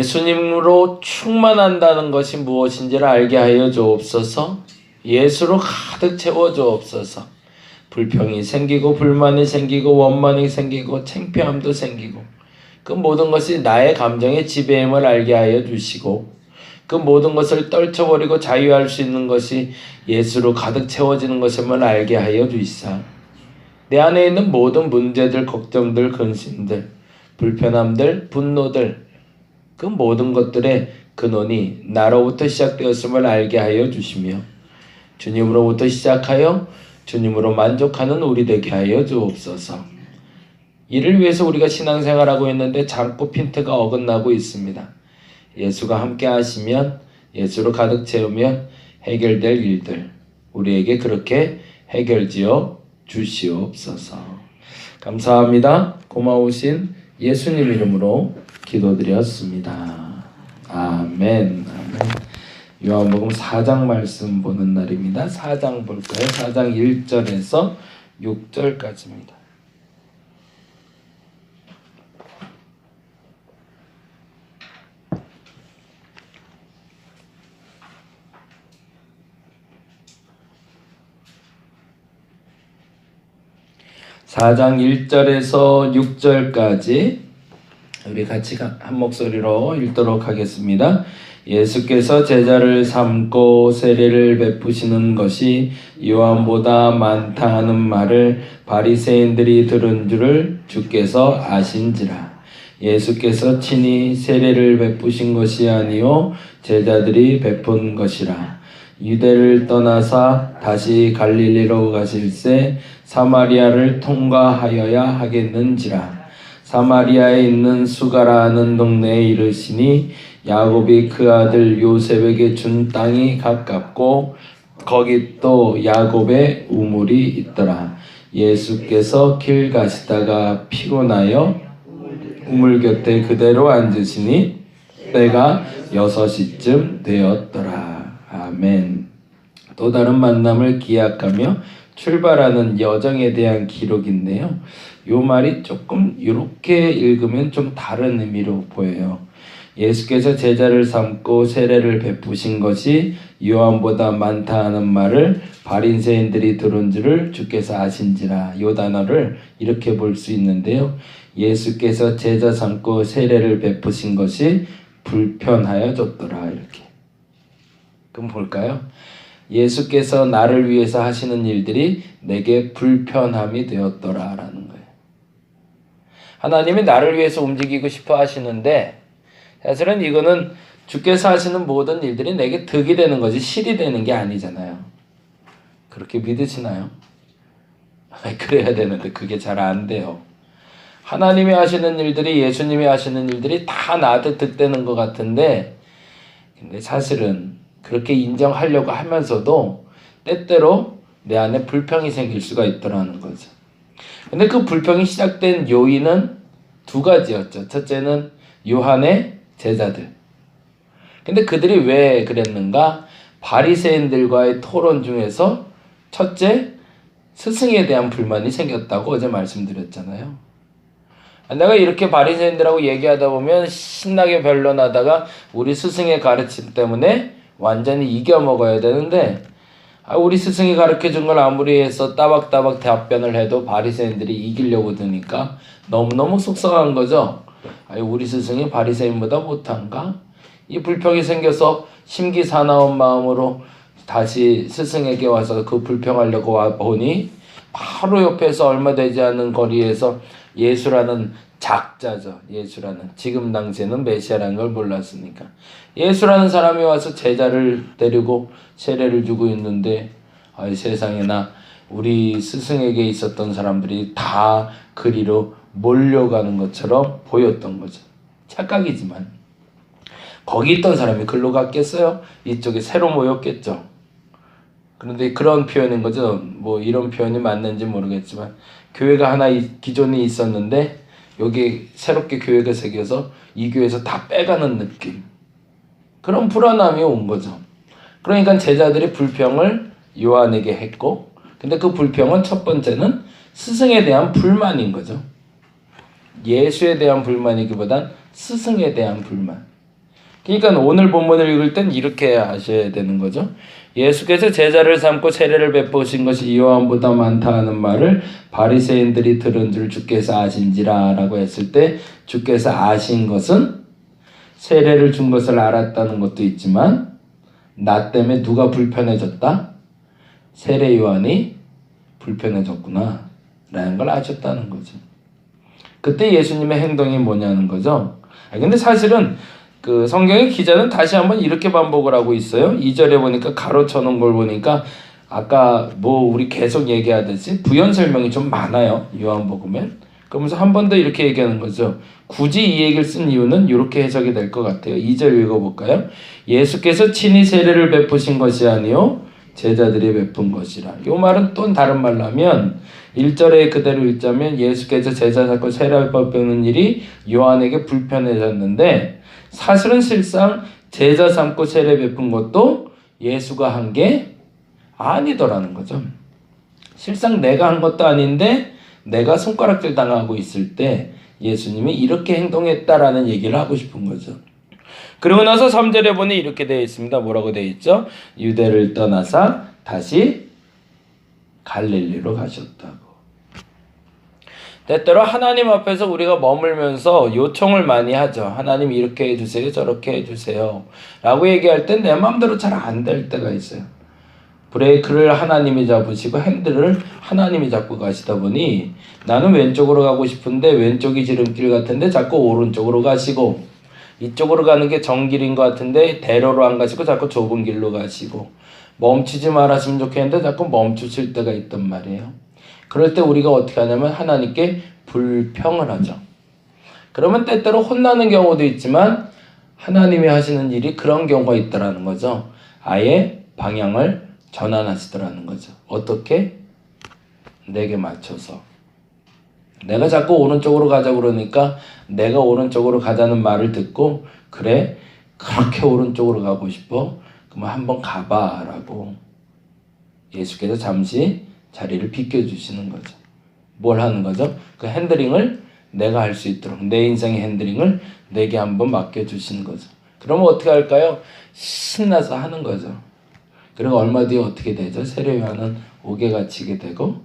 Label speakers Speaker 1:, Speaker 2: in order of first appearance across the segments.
Speaker 1: 예수님으로 충만한다는 것이 무엇인지를 알게 하여 주옵소서. 예수로 가득 채워 주옵소서. 불평이 생기고 불만이 생기고 원망이 생기고 창피함도 생기고 그 모든 것이 나의 감정의 지배임을 알게 하여 주시고 그 모든 것을 떨쳐버리고 자유할 수 있는 것이 예수로 가득 채워지는 것임을 알게 하여 주시사 내 안에 있는 모든 문제들, 걱정들, 근심들, 불편함들, 분노들 그 모든 것들의 근원이 나로부터 시작되었음을 알게 하여 주시며 주님으로부터 시작하여 주님으로 만족하는 우리 되게 하여 주옵소서. 이를 위해서 우리가 신앙생활하고 있는데 자꾸 핀트가 어긋나고 있습니다. 예수가 함께 하시면 예수로 가득 채우면 해결될 일들 우리에게 그렇게 해결지어 주시옵소서. 감사합니다. 고마우신 예수님 이름으로 기도드렸습니다. 아멘. 아멘. 요한복음 4장 말씀 보는 날입니다. 4장 볼까요? 4장 1절에서 6절까지입니다. (4장) 1절에서 6절까지 우리 같이 한 목소리로 읽도록 하겠습니다. 예수께서 제자를 삼고 세례를 베푸시는 것이 요한보다 많다 하는 말을 바리새인들이 들은 줄을 주께서 아신지라. 예수께서 친히 세례를 베푸신 것이 아니요 제자들이 베푼 것이라. 유대를 떠나사 다시 갈릴리로 가실새 사마리아를 통과하여야 하겠는지라. 사마리아에 있는 수가라 하는 동네에 이르시니 야곱이 그 아들 요셉에게 준 땅이 가깝고 거기 또 야곱의 우물이 있더라. 예수께서 길 가시다가 피곤하여 우물 곁에 그대로 앉으시니 때가 6시쯤 되었더라. 아멘. 또 다른 만남을 기약하며 출발하는 여정에 대한 기록인데요. 요 말이 조금 이렇게 읽으면 좀 다른 의미로 보여요. 예수께서 제자를 삼고 세례를 베푸신 것이 요한보다 많다 하는 말을 바리새인들이 들은 줄을 주께서 아신지라. 요 단어를 이렇게 볼 수 있는데요. 예수께서 제자 삼고 세례를 베푸신 것이 불편하여졌더라. 이렇게. 그럼 볼까요? 예수께서 나를 위해서 하시는 일들이 내게 불편함이 되었더라 라는 거예요. 하나님이 나를 위해서 움직이고 싶어 하시는데 사실은 이거는 주께서 하시는 모든 일들이 내게 득이 되는 거지 실이 되는 게 아니잖아요. 그렇게 믿으시나요? 그래야 되는데 그게 잘 안 돼요. 하나님이 하시는 일들이 예수님이 하시는 일들이 다 나한테 득되는 것 같은데 근데 사실은 그렇게 인정하려고 하면서도 때때로 내 안에 불평이 생길 수가 있더라는 거죠. 근데 그 불평이 시작된 요인은 두 가지였죠. 첫째는 요한의 제자들. 근데 그들이 왜 그랬는가? 바리새인들과의 토론 중에서 첫째, 스승에 대한 불만이 생겼다고 어제 말씀드렸잖아요. 내가 이렇게 바리새인들하고 얘기하다 보면 신나게 변론하다가 우리 스승의 가르침 때문에 완전히 이겨먹어야 되는데 우리 스승이 가르쳐준 걸 아무리 해서 따박따박 답변을 해도 바리새인들이 이기려고 드니까 너무너무 속상한 거죠. 우리 스승이 바리새인보다 못한가? 이 불평이 생겨서 심기사나운 마음으로 다시 스승에게 와서 그 불평하려고 와보니 바로 옆에서 얼마 되지 않은 거리에서 예수라는 작자죠. 예수라는 지금 당시에는 메시아라는 걸 몰랐으니까 예수라는 사람이 와서 제자를 데리고 세례를 주고 있는데 세상에나 우리 스승에게 있었던 사람들이 다 그리로 몰려가는 것처럼 보였던 거죠. 착각이지만 거기 있던 사람이 글로 갔겠어요? 이쪽에 새로 모였겠죠. 그런데 그런 표현인 거죠. 뭐 이런 표현이 맞는지 모르겠지만 교회가 하나 기존에 있었는데 여기 새롭게 교회가 생겨서 이 교회에서 다 빼가는 느낌. 그런 불안함이 온 거죠. 그러니까 제자들이 불평을 요한에게 했고 근데 그 불평은 첫 번째는 스승에 대한 불만인 거죠. 예수에 대한 불만이기보단 스승에 대한 불만. 그러니까 오늘 본문을 읽을 땐 이렇게 아셔야 되는 거죠. 예수께서 제자를 삼고 세례를 베푸신 것이 요한보다 많다 하는 말을 바리새인들이 들은 줄 주께서 아신지라 라고 했을 때 주께서 아신 것은 세례를 준 것을 알았다는 것도 있지만 나 때문에 누가 불편해졌다? 세례 요한이 불편해졌구나 라는 걸 아셨다는 거죠. 그때 예수님의 행동이 뭐냐는 거죠. 근데 사실은 그 성경의 기자는 다시 한번 이렇게 반복을 하고 있어요. 2절에 보니까 가로쳐 놓은 걸 보니까 아까 우리 계속 얘기하듯이 부연 설명이 좀 많아요. 요한복음엔. 그러면서 한 번 더 이렇게 얘기하는 거죠. 굳이 이 얘기를 쓴 이유는 이렇게 해석이 될 것 같아요. 2절 읽어볼까요? 예수께서 친히 세례를 베푸신 것이 아니요 제자들이 베푼 것이라. 이 말은 또 다른 말로 하면 1절에 그대로 읽자면 예수께서 제자 삼고 세례를 베푸는 일이 요한에게 불편해졌는데 사실은 실상 제자 삼고 세례 베푼 것도 예수가 한 게 아니더라는 거죠. 실상 내가 한 것도 아닌데 내가 손가락질 당하고 있을 때 예수님이 이렇게 행동했다라는 얘기를 하고 싶은 거죠. 그리고 나서 3절에 보니 이렇게 되어 있습니다. 뭐라고 되어 있죠? 유대를 떠나사 다시 갈릴리로 가셨다고. 때때로 하나님 앞에서 우리가 머물면서 요청을 많이 하죠. 하나님 이렇게 해주세요, 저렇게 해주세요 라고 얘기할 땐 내 마음대로 잘 안 될 때가 있어요. 브레이크를 하나님이 잡으시고 핸들을 하나님이 잡고 가시다 보니 나는 왼쪽으로 가고 싶은데 왼쪽이 지름길 같은데 자꾸 오른쪽으로 가시고, 이쪽으로 가는 게 정길인 것 같은데 대로로 안 가시고 자꾸 좁은 길로 가시고, 멈추지 말았으면 좋겠는데 자꾸 멈추실 때가 있단 말이에요. 그럴 때 우리가 어떻게 하냐면 하나님께 불평을 하죠. 그러면 때때로 혼나는 경우도 있지만 하나님이 하시는 일이 그런 경우가 있더라는 거죠. 아예 방향을 전환하시더라는 거죠. 어떻게? 내게 맞춰서. 내가 자꾸 오른쪽으로 가자고 그러니까 내가 오른쪽으로 가자는 말을 듣고, 그래? 그렇게 오른쪽으로 가고 싶어? 그럼 한번 가봐 라고 예수께서 잠시 자리를 비켜주시는 거죠. 뭘 하는 거죠? 그 핸들링을 내가 할 수 있도록 내 인생의 핸들링을 내게 한번 맡겨주시는 거죠. 그러면 어떻게 할까요? 신나서 하는 거죠. 그리고 얼마 뒤에 어떻게 되죠? 세례 요한은 옥에 갇히게 되고,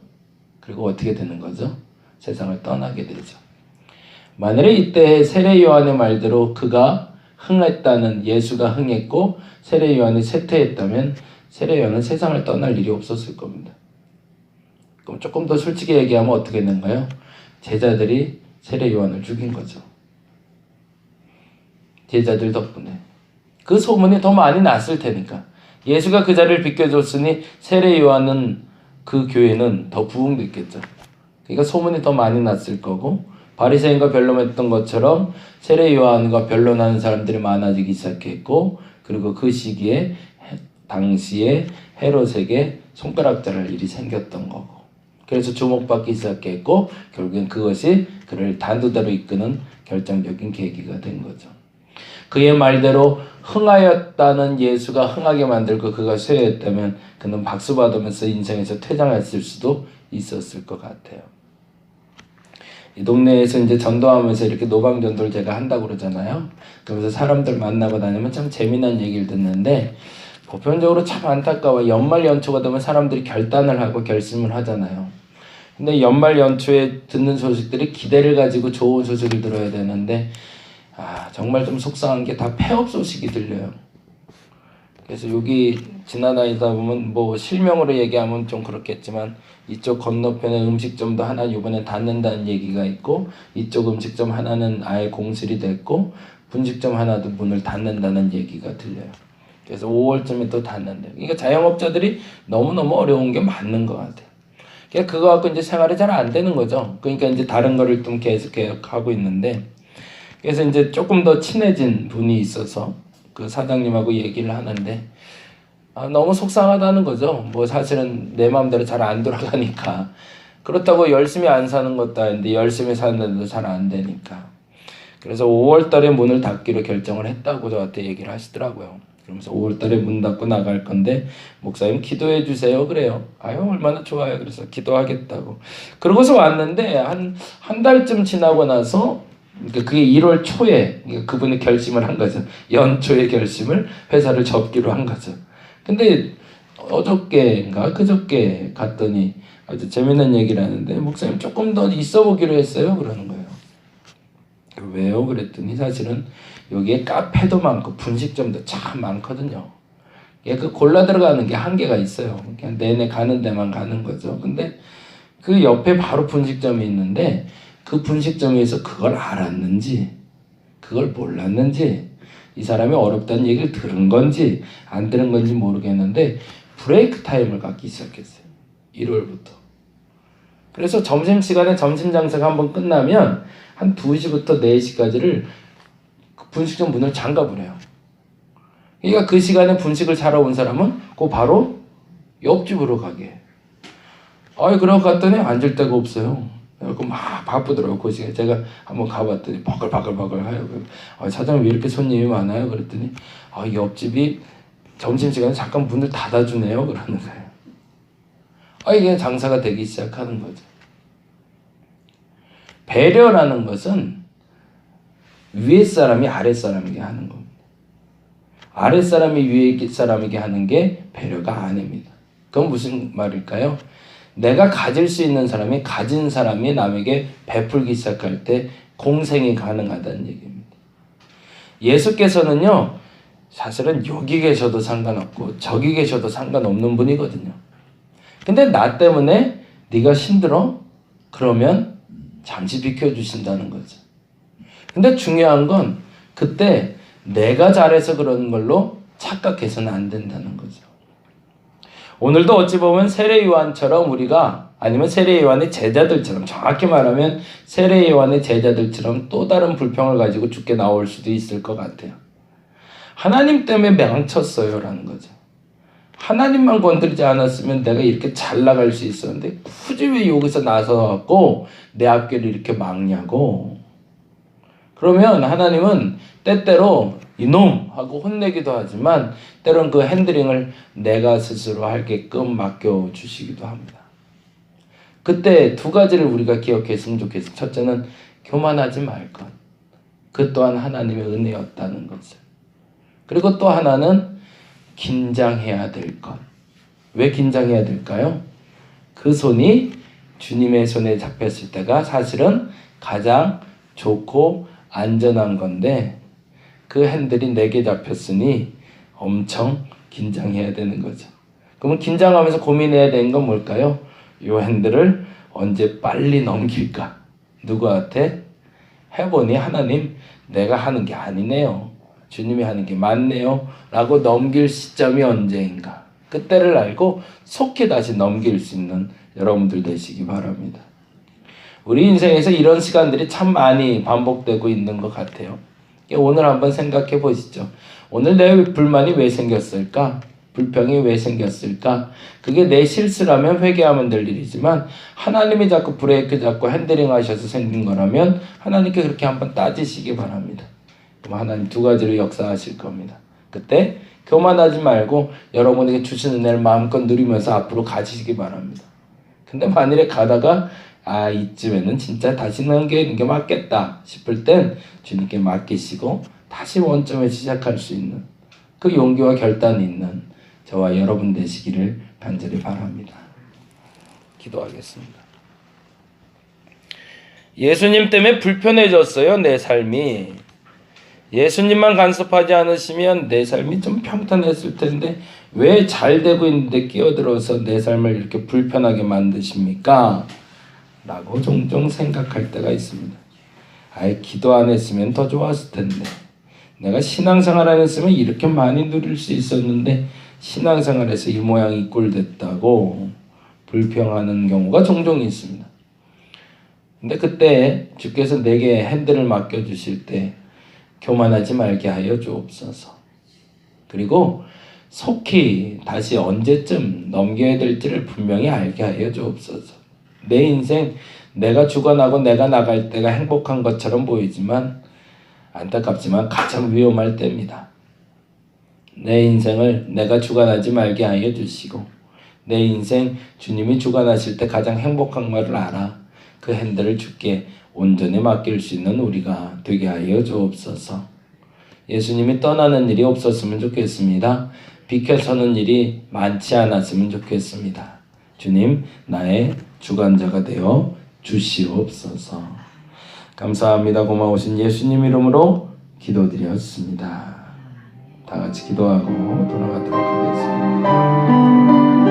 Speaker 1: 그리고 어떻게 되는 거죠? 세상을 떠나게 되죠. 만일에 이때 세례 요한의 말대로 그가 흥했다는, 예수가 흥했고 세례 요한이 쇠퇴했다면 세례 요한은 세상을 떠날 일이 없었을 겁니다. 그럼 조금 더 솔직히 얘기하면 어떻게 되는가요? 제자들이 세례 요한을 죽인 거죠. 제자들 덕분에. 그 소문이 더 많이 났을 테니까. 예수가 그 자리를 비켜줬으니 세례 요한은, 그 교회는 더 부흥됐겠죠. 그러니까 소문이 더 많이 났을 거고, 바리새인과 변론했던 것처럼 세례 요한과 변론하는 사람들이 많아지기 시작했고, 그리고 그 시기에 당시에 헤롯에게 손가락질할 일이 생겼던 거고, 그래서 주목받기 시작했고 결국엔 그것이 그를 단두대로 이끄는 결정적인 계기가 된 거죠. 그의 말대로 흥하였다는 예수가 흥하게 만들고 그가 쇠했다면 그는 박수 받으면서 인생에서 퇴장했을 수도 있었을 것 같아요. 이 동네에서 이제 전도하면서 이렇게 노방전도를 제가 한다고 그러잖아요. 그러면서 사람들 만나고 다니면 참 재미난 얘기를 듣는데, 보편적으로 참 안타까워. 연말 연초가 되면 사람들이 결단을 하고 결심을 하잖아요. 근데 연말 연초에 듣는 소식들이 기대를 가지고 좋은 소식을 들어야 되는데, 정말 좀 속상한 게 다 폐업 소식이 들려요. 그래서 여기 지나다니다 보면 실명으로 얘기하면 좀 그렇겠지만 이쪽 건너편에 음식점도 하나 이번에 닫는다는 얘기가 있고, 이쪽 음식점 하나는 아예 공실이 됐고, 분식점 하나도 문을 닫는다는 얘기가 들려요. 그래서 5월쯤에 또 닫는데, 그러니까 자영업자들이 너무너무 어려운 게 맞는 것 같아요. 그러니까 그거 갖고 이제 생활이 잘 안 되는 거죠. 그러니까 이제 다른 거를 좀 계속 하고 있는데, 그래서 이제 조금 더 친해진 분이 있어서 그 사장님하고 얘기를 하는데, 너무 속상하다는 거죠. 사실은 내 마음대로 잘 안 돌아가니까. 그렇다고 열심히 안 사는 것도 아닌데 열심히 사는데도 잘 안 되니까. 그래서 5월 달에 문을 닫기로 결정을 했다고 저한테 얘기를 하시더라고요. 그러면서 5월 달에 문 닫고 나갈 건데 목사님 기도해 주세요 그래요. 얼마나 좋아요. 그래서 기도하겠다고. 그러고서 왔는데 한 달쯤 지나고 나서 그러니까 그게 1월 초에 그분이 결심을 한 거죠. 연초에 결심을 회사를 접기로 한 거죠. 근데 어저께인가 그저께 갔더니 아주 재밌는 얘기를 하는데 목사님 조금 더 있어 보기로 했어요. 그러는 거예요. 왜요? 그랬더니 사실은 여기에 카페도 많고 분식점도 참 많거든요. 그 골라 들어가는 게 한계가 있어요. 그냥 내내 가는 데만 가는 거죠. 근데 그 옆에 바로 분식점이 있는데 그 분식점에서 그걸 알았는지 그걸 몰랐는지 이 사람이 어렵다는 얘기를 들은 건지 안 들은 건지 모르겠는데 브레이크 타임을 갖기 시작했어요. 1월부터. 그래서 점심시간에 점심 장사가 한번 끝나면 한 2시부터 4시까지를 분식점 문을 잠가버려요. 그러니까 그 시간에 분식을 사러 온 사람은 그 바로 옆집으로 가게. 그러고 갔더니 앉을 데가 없어요. 그래서 막 바쁘더라고요. 그 시간에 제가 한번 가봤더니 바글바글 하요. 사장님 왜 이렇게 손님이 많아요? 그랬더니 옆집이 점심시간에 잠깐 문을 닫아주네요. 그러는 거예요. 이게 장사가 되기 시작하는 거죠. 배려라는 것은 위에 사람이 아래 사람에게 하는 겁니다. 아래 사람이 위에 사람에게 하는 게 배려가 아닙니다. 그건 무슨 말일까요? 내가 가질 수 있는 사람이 가진 사람이 남에게 베풀기 시작할 때 공생이 가능하다는 얘기입니다. 예수께서는요, 사실은 여기 계셔도 상관없고 저기 계셔도 상관없는 분이거든요. 근데 나 때문에 네가 힘들어? 그러면 잠시 비켜주신다는 거죠. 근데 중요한 건 그때 내가 잘해서 그런 걸로 착각해서는 안 된다는 거죠. 오늘도 어찌 보면 세례 요한처럼 우리가 아니면 세례 요한의 제자들처럼 정확히 말하면 세례 요한의 제자들처럼 또 다른 불평을 가지고 죽게 나올 수도 있을 것 같아요. 하나님 때문에 망쳤어요 라는 거죠. 하나님만 건드리지 않았으면 내가 이렇게 잘 나갈 수 있었는데 굳이 왜 여기서 나서갖고 내 앞길을 이렇게 막냐고. 그러면 하나님은 때때로 이놈 하고 혼내기도 하지만 때론 그 핸들링을 내가 스스로 하게끔 맡겨주시기도 합니다. 그때 두 가지를 우리가 기억했으면 좋겠어요. 첫째는 교만하지 말 것. 그 또한 하나님의 은혜였다는 것을. 그리고 또 하나는 긴장해야 될 것. 왜 긴장해야 될까요? 그 손이 주님의 손에 잡혔을 때가 사실은 가장 좋고 안전한 건데 그 핸들이 내게 잡혔으니 엄청 긴장해야 되는 거죠. 그러면 긴장하면서 고민해야 되는 건 뭘까요? 이 핸들을 언제 빨리 넘길까? 누구한테? 해보니 하나님 내가 하는 게 아니네요. 주님이 하는 게 맞네요. 라고 넘길 시점이 언제인가. 그때를 알고 속히 다시 넘길 수 있는 여러분들 되시기 바랍니다. 우리 인생에서 이런 시간들이 참 많이 반복되고 있는 것 같아요. 오늘 한번 생각해 보시죠. 오늘 내 불만이 왜 생겼을까? 불평이 왜 생겼을까? 그게 내 실수라면 회개하면 될 일이지만 하나님이 자꾸 브레이크 잡고 핸들링 하셔서 생긴 거라면 하나님께 그렇게 한번 따지시기 바랍니다. 그럼 하나님 두 가지로 역사하실 겁니다. 그때 교만하지 말고 여러분에게 주신 은혜를 마음껏 누리면서 앞으로 가시기 바랍니다. 근데 만일에 가다가 이쯤에는 진짜 다시 넘기는 게 맞겠다 싶을 땐 주님께 맡기시고 다시 원점에 시작할 수 있는 그 용기와 결단이 있는 저와 여러분 되시기를 간절히 바랍니다. 기도하겠습니다. 예수님 때문에 불편해졌어요, 내 삶이. 예수님만 간섭하지 않으시면 내 삶이 좀 평탄했을 텐데 왜 잘 되고 있는데 끼어들어서 내 삶을 이렇게 불편하게 만드십니까? 라고 종종 생각할 때가 있습니다. 기도 안 했으면 더 좋았을 텐데 내가 신앙생활 안 했으면 이렇게 많이 누릴 수 있었는데 신앙생활에서 이 모양 이 꼴 됐다고 불평하는 경우가 종종 있습니다. 근데 그때 주께서 내게 핸들을 맡겨주실 때 교만하지 말게 하여 주옵소서. 그리고 속히 다시 언제쯤 넘겨야 될지를 분명히 알게 하여 주옵소서. 내 인생 내가 죽어나고 내가 나갈 때가 행복한 것처럼 보이지만 안타깝지만 가장 위험할 때입니다. 내 인생을 내가 주관하지 말게 하여 주시고 내 인생 주님이 주관하실 때 가장 행복한 것을 알아 그 핸들을 주께 온전히 맡길 수 있는 우리가 되게 하여 주옵소서. 예수님이 떠나는 일이 없었으면 좋겠습니다. 비켜서는 일이 많지 않았으면 좋겠습니다. 주님, 나의 주관자가 되어 주시옵소서. 감사합니다. 고마우신 예수님 이름으로 기도드렸습니다. 다 같이 기도하고 돌아가도록 하겠습니다.